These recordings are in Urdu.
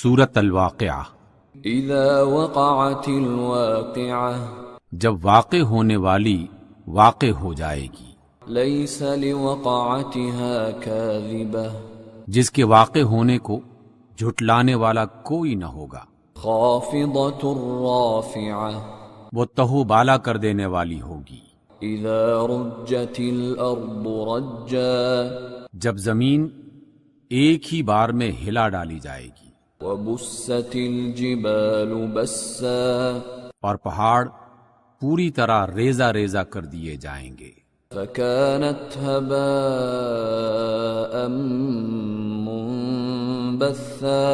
سورۃ الواقعہ۔ اذا وقعت الواقعہ، جب واقع ہونے والی واقع ہو جائے گی، لیس لوقعتها کاذبہ، جس کے واقع ہونے کو جھٹلانے والا کوئی نہ ہوگا، خافضۃ رافعہ، وہ تہو بالا کر دینے والی ہوگی۔ اذا رجت الارض رجا، جب زمین ایک ہی بار میں ہلا ڈالی جائے گی، وبست الجبال بسا، اور پہاڑ پوری طرح ریزہ ریزہ کر دیے جائیں گے، فكانت هباء منبثا،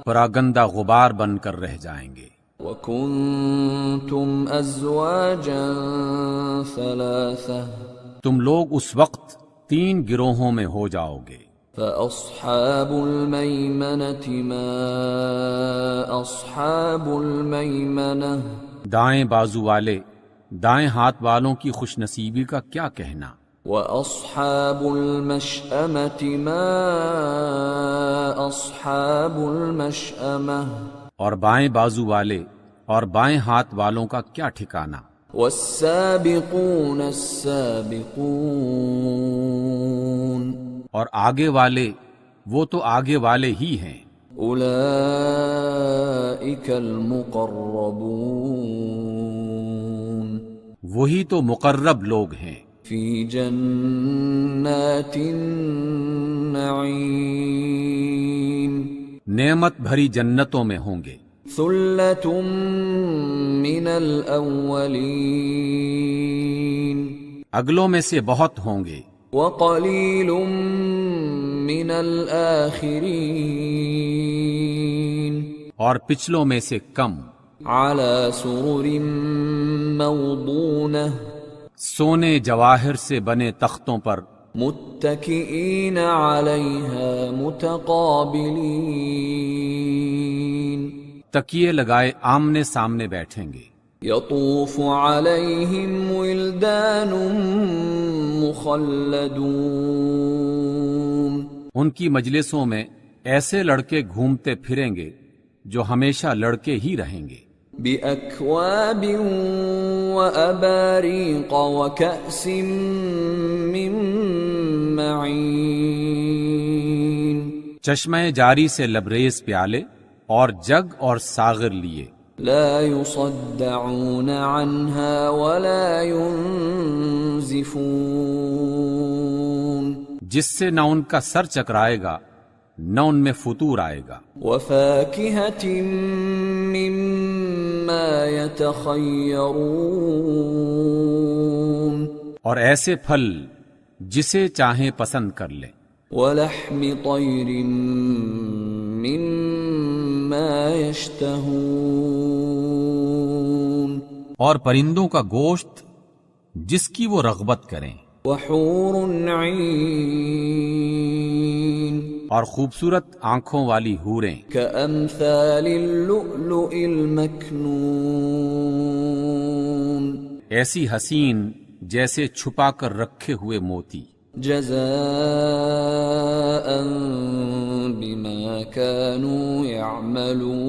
پراگندہ غبار بن کر رہ جائیں گے۔ وكنتم ازواجا ثلاثة، تم لوگ اس وقت 3 گروہوں میں ہو جاؤ گے، فأصحاب الميمنة ما أصحاب الميمنة، دائیں بازو والے دائیں ہاتھ والوں کی خوش نصیبی کا کیا کہنا، وأصحاب المشأمة ما أصحاب المشأمة، اور بائیں بازو والے اور بائیں ہاتھ والوں کا کیا ٹھکانہ۔ والسابقون السابقون، اور آگے والے وہ تو آگے والے ہی ہیں، اولئک المقربون، وہی تو مقرب لوگ ہیں، فی جنات النعیم، نعمت بھری جنتوں میں ہوں گے۔ ثلۃ من الاولین، اگلوں میں سے بہت ہوں گے، وقلیل من الآخرین، اور پچھلوں میں سے کم، علی سرر موضونہ، سونے جواہر سے بنے تختوں پر، متکئین علیہا متقابلین، تکیے لگائے آمنے سامنے بیٹھیں گے۔ یطوف علیہم ولدان مخلدون، ان کی مجلسوں میں ایسے لڑکے گھومتے پھریں گے جو ہمیشہ لڑکے ہی رہیں گے، بأکواب وأباریق وکأس من معین، چشمہ جاری سے لبریز پیالے اور جگ اور ساغر لیے، لا يصدعون عنها ولا ينزفون، جس سے نہ ان کا سر چکرائے گا نہ ان میں فطور آئے گا، وفاکہۃ مما یتخیرون، اور ایسے پھل جسے چاہیں پسند کر لیں، ولحم طیر مما یشتہون، اور پرندوں کا گوشت جس کی وہ رغبت کریں، وحور عین، اور خوبصورت آنکھوں والی حوریں، کأمثال اللؤلؤ المکنون، ایسی حسین جیسے چھپا کر رکھے ہوئے موتی، جزاء بما كانوا يعملون،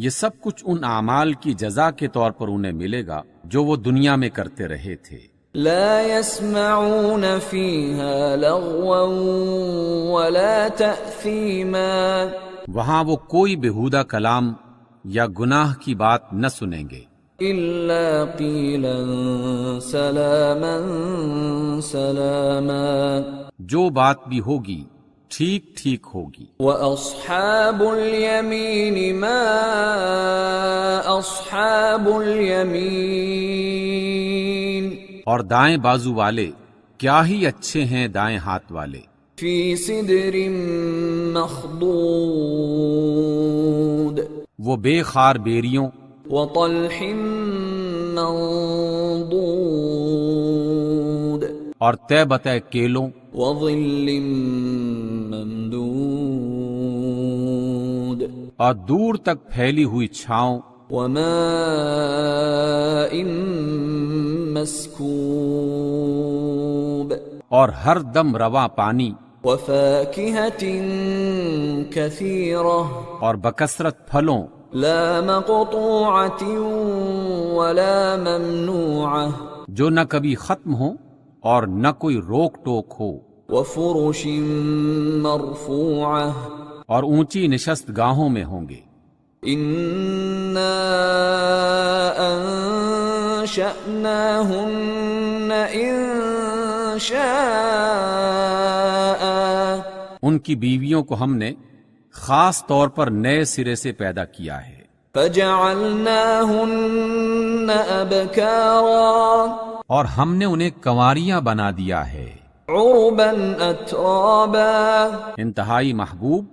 یہ سب کچھ ان اعمال کی جزا کے طور پر انہیں ملے گا جو وہ دنیا میں کرتے رہے تھے۔ لا يسمعون فيها لغوا ولا تأثيما، وہاں وہ کوئی بےہودہ کلام یا گناہ کی بات نہ سنیں گے، إلا قيلا سلاما سلاما، جو بات بھی ہوگی ٹھیک ٹھیک ہوگی۔ وأصحاب اليمين ما أصحاب اليمين، اور دائیں بازو والے کیا ہی اچھے ہیں دائیں ہاتھ والے، في سدر مخضود، وہ بے خار بیریوں وطلح منضود، اور طے بتہ کیلوں وظل ممدود، اور دور تک پھیلی ہوئی چھاؤں، وماء مسکوب، اور ہر دم رواں پانی، وفاكهة كثيرة اور بکثرت پھلوں، لا مقطوعة ولا ممنوعة جو نہ کبھی ختم ہو اور نہ کوئی روک ٹوک ہو، وفرش مرفوعة اور اونچی نشست گاہوں میں ہوں گے۔ إنا أنشأناهن إنشاء ان کی بیویوں کو ہم نے خاص طور پر نئے سرے سے پیدا کیا ہے، فجعلناهن أبكارا اور ہم نے انہیں کنواریاں بنا دیا ہے، عربا أترابا انتہائی محبوب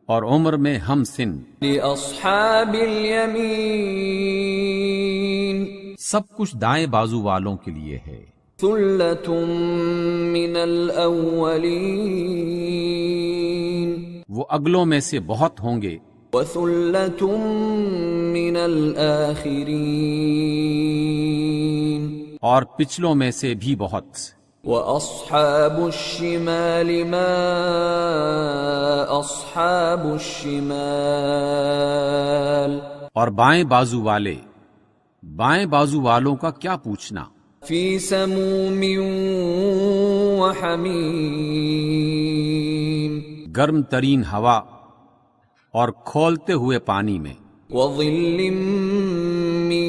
اور عمر میں ہم سن۔ لأصحاب اليمين سب کچھ دائیں بازو والوں کے لیے ہے۔ ثلة من الأولين وہ اگلوں میں سے بہت ہوں گے، وثلة من الآخرين اور پچھلوں میں سے بھی بہت۔ وأصحاب الشمال ما أصحاب الشمال اور بائیں بازو والے، بائیں بازو والوں کا کیا پوچھنا، في سموم وحميم گرم ترین ہوا اور کھولتے ہوئے پانی میں، وظل من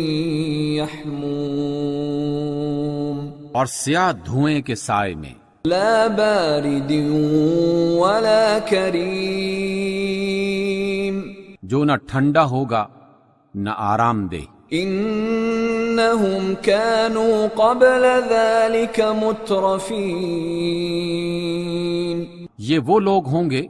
يحموم اور سیاہ دھوئیں کے سائے میں، لا بارد ولا كريم جو نہ ٹھنڈا ہوگا نہ آرام دہ۔ إنهم كانوا قبل ذلك مترفين یہ وہ لوگ ہوں گے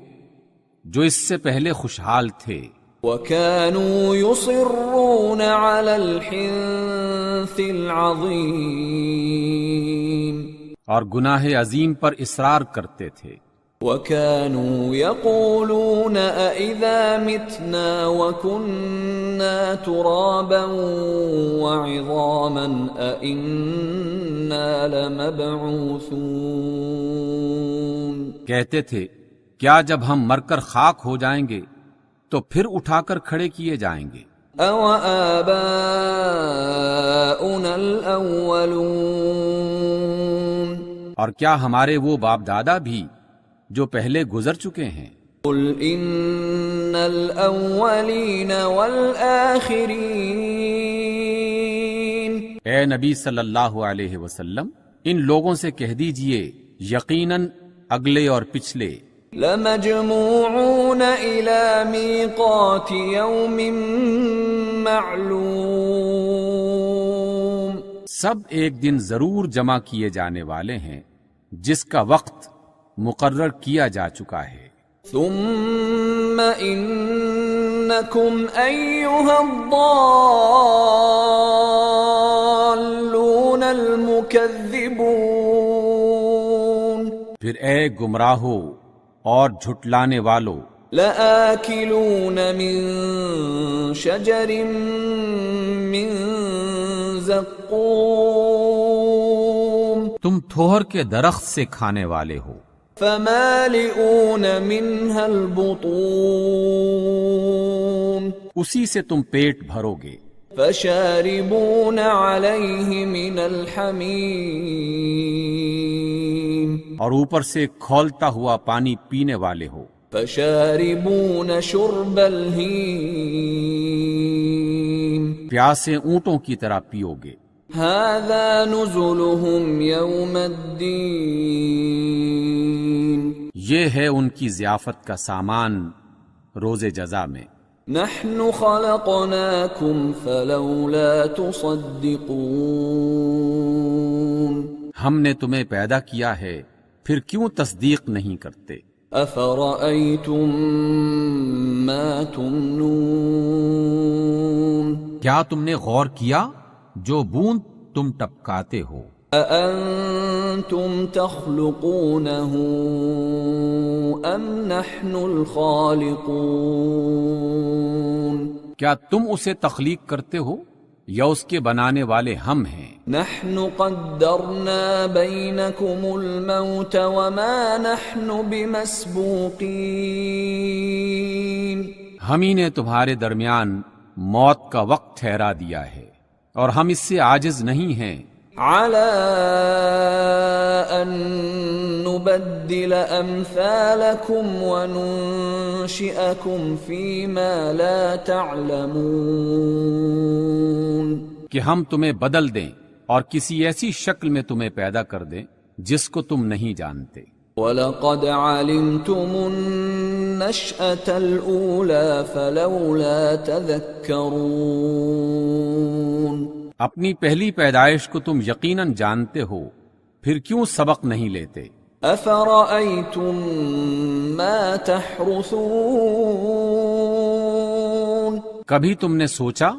جو اس سے پہلے خوشحال تھے، وكانوا يصرون على الحنث العظيم اور گناہ عظیم پر اصرار کرتے تھے، وكانوا يقولون أإذا متنا وكنا ترابا وعظاما أإنا لمبعوثون کہتے تھے کیا جب ہم مر کر خاک ہو جائیں گے تو پھر اٹھا کر کھڑے کیے جائیں گے؟ أَوَآبَاؤُنَا الْأَوَّلُونَ اور کیا ہمارے وہ باپ دادا بھی جو پہلے گزر چکے ہیں؟ قُلْ إِنَّ الْأَوَّلِينَ وَالْآخِرِينَ اے نبی صلی اللہ علیہ وسلم، ان لوگوں سے کہہ دیجئے یقیناً اگلے اور پچھلے لَمَجْمُوعُونَ إِلَى مِيقَاتِ يَوْمٍ مَّعْلُومٍ سب ایک دن ضرور جمع کیے جانے والے ہیں جس کا وقت مقرر کیا جا چکا ہے۔ ثُمَّ إِنَّكُمْ أَيُّهَا الضَّالُّونَ الْمُكَذِّبُونَ پھر اے گمراہو اور جھٹلانے والو، لَآكِلُونَ مِن شَجَرٍ مِّن زَقُّومٍ تم تھوہر کے درخت سے کھانے والے ہو، فَمَالِئُونَ مِنْهَا الْبُطُونَ اسی سے تم پیٹ بھرو گے، فَشَارِبُونَ عَلَيْهِ مِنَ الْحَمِيمِ اور اوپر سے کھولتا ہوا پانی پینے والے ہو، فَشَارِبُونَ شُرْبَ الْهِيمِ پیاسے اونٹوں کی طرح پیو گے۔ هَذَا نُزُلُهُمْ يَوْمَ الدِّينِ یہ ہے ان کی ضیافت کا سامان روز جزا میں۔ نَحْنُ خَلَقْنَاكُمْ فَلَوْلَا تُصَدِّقُونَ ہم نے تمہیں پیدا کیا ہے پھر کیوں تصدیق نہیں کرتے؟ أَفَرَأَيْتُم مَّا تُمْنُونَ کیا تم نے غور کیا جو بوند تم ٹپکاتے ہو؟ أَأَنتُمْ تَخْلُقُونَهُ أَمْ نَحْنُ الْخَالِقُونَ کیا تم اسے تخلیق کرتے ہو یا اس کے بنانے والے ہم ہیں. نحن قدرنا بینکم الموت وما نحن بمسبوقین. ہم ہی نے تمہارے درمیان موت کا وقت ٹھہرا دیا ہے اور ہم اس سے عاجز نہیں ہیں. علی ان نبدل امثالکم وننشئکم فیما لا تعلمون. کہ ہم تمہیں بدل دیں اور کسی ایسی شکل میں تمہیں پیدا کر دیں جس کو تم نہیں جانتے. وَلَقَدْ عَلِمْتُمُ النَّشْأَةَ الْأُولَى فَلَوْلَا تَذَكَّرُونَ. اپنی پہلی پیدائش کو تم یقیناً جانتے ہو، پھر کیوں سبق نہیں لیتے؟ أَفَرَأَيْتُم مَّا تَحْرُثُونَ. کبھی تم نے سوچا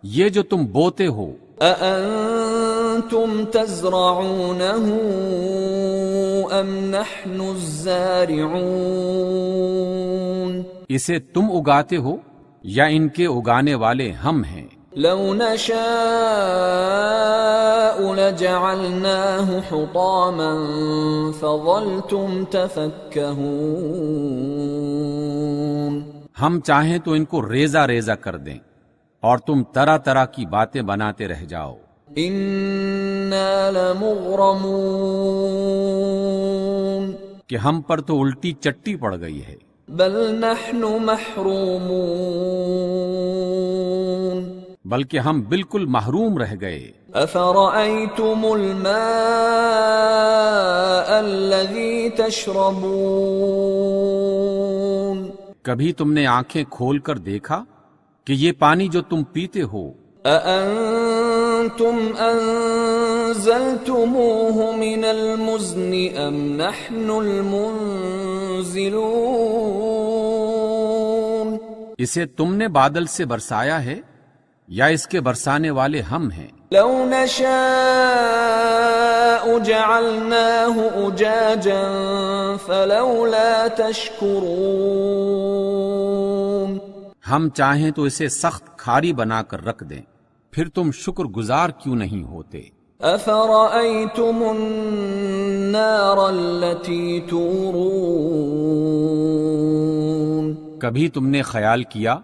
یہ جو تم بوتے ہو، أَأَنتُمْ تَزْرَعُونَهُ أَمْ نَحْنُ الزَّارِعُونَ. اسے تم اگاتے ہو یا ان کے اگانے والے ہم ہیں؟ لو نشاء لجعلناه حطاما فظلتم تفكهون. ہم چاہیں تو ان کو ریزہ ریزہ کر دیں اور تم طرح طرح کی باتیں بناتے رہ جاؤ. انا لمغرمون. کہ ہم پر تو الٹی چٹی پڑ گئی ہے. بل نحن محرومون. بلکہ ہم بالکل محروم رہ گئے. افرأيتم الماء الذي تشربون. کبھی تم نے آنکھیں کھول کر دیکھا کہ یہ پانی جو تم پیتے ہو، أأنتم أنزلتموه من المزن أم نحن المنزلون. اسے تم نے بادل سے برسایا ہے یا اس کے برسانے والے ہم ہیں؟ لو نشاء جعلناه أجاجا فلولا تشكرون. ہم چاہیں تو اسے سخت کھاری بنا کر رکھ دیں، پھر تم شکر گزار کیوں نہیں ہوتے؟ أفرأيتم النار التي تورون. کبھی تم نے خیال کیا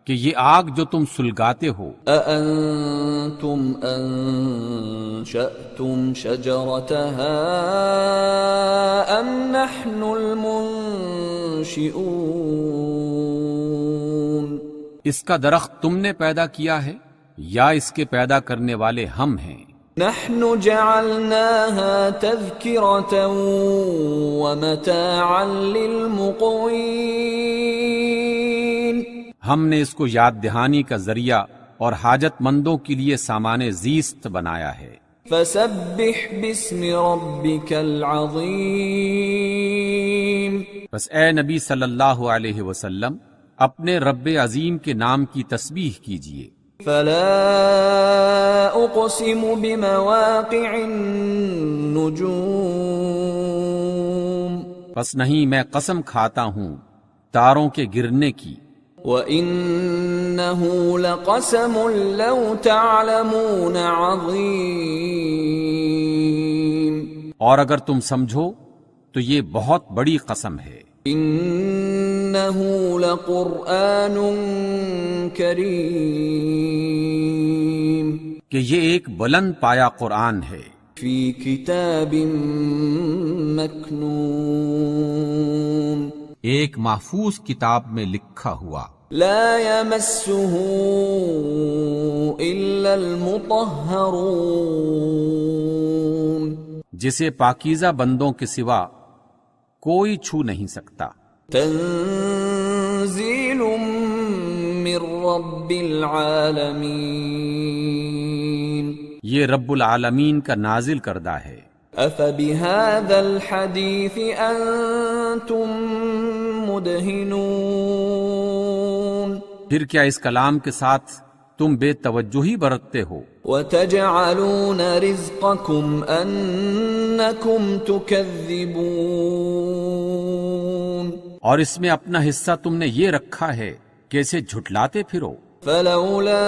کہ یہ آگ جو تم سلگاتے ہو، أأنتم أنشأتم شجرتها أم نحن المنشئون. اس کا درخت تم نے پیدا کیا ہے یا اس کے پیدا کرنے والے ہم ہیں؟ نحن جعلناها تذكرة ومتاعا للمقوين. ہم نے اس کو یاد دہانی کا ذریعہ اور حاجت مندوں کے لیے سامان زیست بنایا ہے. فسبح باسم ربك العظيم. بس اے نبی صلی اللہ علیہ وسلم اپنے رب عظیم کے نام کی تسبیح کیجئے. فلا اقسم بمواقع النجوم. پس نہیں میں قسم کھاتا ہوں تاروں کے گرنے کی. وَإِنَّهُ لَقَسَمٌ لَوْ تَعْلَمُونَ عَظِيمٌ. اور اگر تم سمجھو تو یہ بہت بڑی قسم ہے. إِنَّهُ لَقُرْآنٌ كَرِيمٌ. کہ یہ ایک بلند پایا قرآن ہے. فِي كِتَابٍ مَكْنُونٍ. ایک محفوظ کتاب میں لکھا ہوا. لا يمسه إلا المطهرون. جسے پاکیزہ بندوں کے سوا کوئی چھو نہیں سکتا. تنزیل من رب العالمین. یہ رب العالمین کا نازل کردہ ہے. افبهذا الحديث انتم مدهنون. پھر کیا اس کلام کے ساتھ تم بے توجہی برتتے ہو؟ وتجعلون رزقكم انکم تکذبون. اور اس میں اپنا حصہ تم نے یہ رکھا ہے کہ اسے جھٹلاتے پھرو. فلولا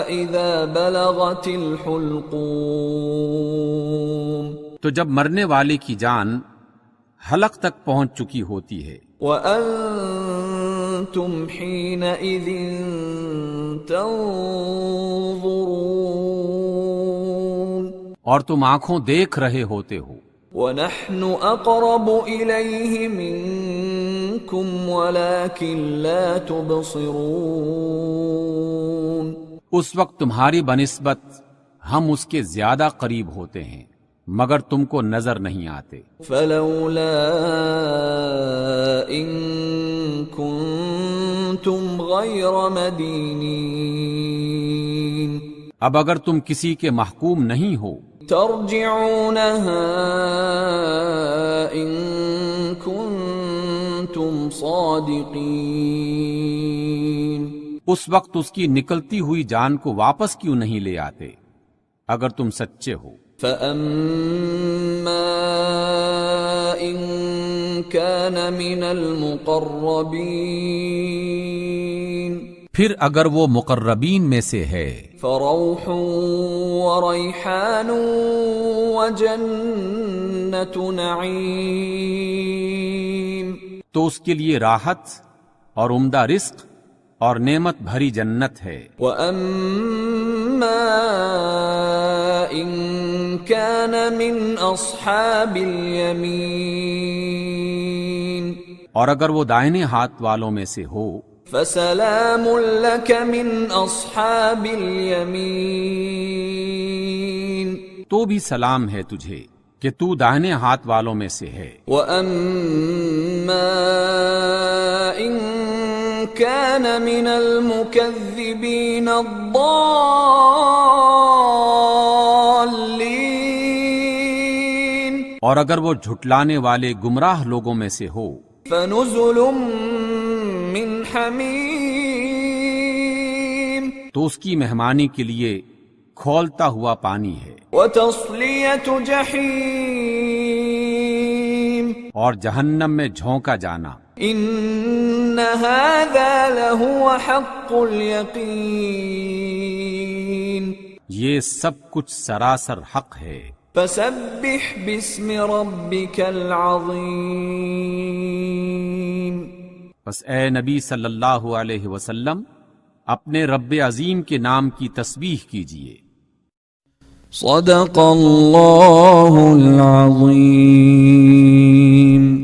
اذا بلغت الحلقوم تو جب مرنے والے کی جان حلق تک پہنچ چکی ہوتی ہے، وانتم حينئذ تنظرون، اور تم آنکھوں دیکھ رہے ہوتے ہو، ونحن اقرب الیہ منکم ولکن لا تبصرون، اس وقت تمہاری بنسبت ہم اس کے زیادہ قریب ہوتے ہیں مگر تم کو نظر نہیں آتے۔ فلولا ان کنتم غیر مدینین، اب اگر تم کسی کے محکوم نہیں ہو ترجعونها ان کنتم صادقین، اس وقت اس کی نکلتی ہوئی جان کو واپس کیوں نہیں لے آتے اگر تم سچے ہو۔ فَأَمَّا إِن كَانَ مِنَ الْمُقَرَّبِينَ، پھر اگر وہ مقربین میں سے ہے فَرَوْحٌ وَرَيْحَانٌ وَجَنَّةُ نَعِيمٍ، تو اس کے لیے راحت اور عمدہ رزق اور نعمت بھری جنت ہے۔ وَأَمَّا إِن كَانَ مِنْ أَصْحَابِ الْيَمِينِ، اور اگر وہ دائنے ہاتھ والوں میں سے ہو فَسَلَامٌ لَكَ مِنْ أَصْحَابِ الْيَمِينِ، تو بھی سلام ہے تجھے کہ تو دائنے ہاتھ والوں میں سے ہے۔ وَأَمَّا إِن كَانَ مِنَ الْمُكَذِّبِينَ الضَّالِّينَ، اور اگر وہ جھٹلانے والے گمراہ لوگوں میں سے ہو فَنُزُلٌ مِّنْ حَمِيمٍ، تو اس کی مہمانی کے لیے کھولتا ہوا پانی ہے، وَتَصْلِيَةُ جَحِيمٍ، اور جہنم میں جھونکا جانا۔ إِنَّ هَذَا لَهُوَ حَقُّ الْيَقِينِ، یہ سب کچھ سراسر حق ہے۔ فَسَبِّحْ بِاسْمِ رَبِّكَ الْعَظِيمِ، بس اے نبی صلی اللہ علیہ وسلم اپنے رب عظیم کے نام کی تسبیح کیجئے۔ صدق اللہ العظیم۔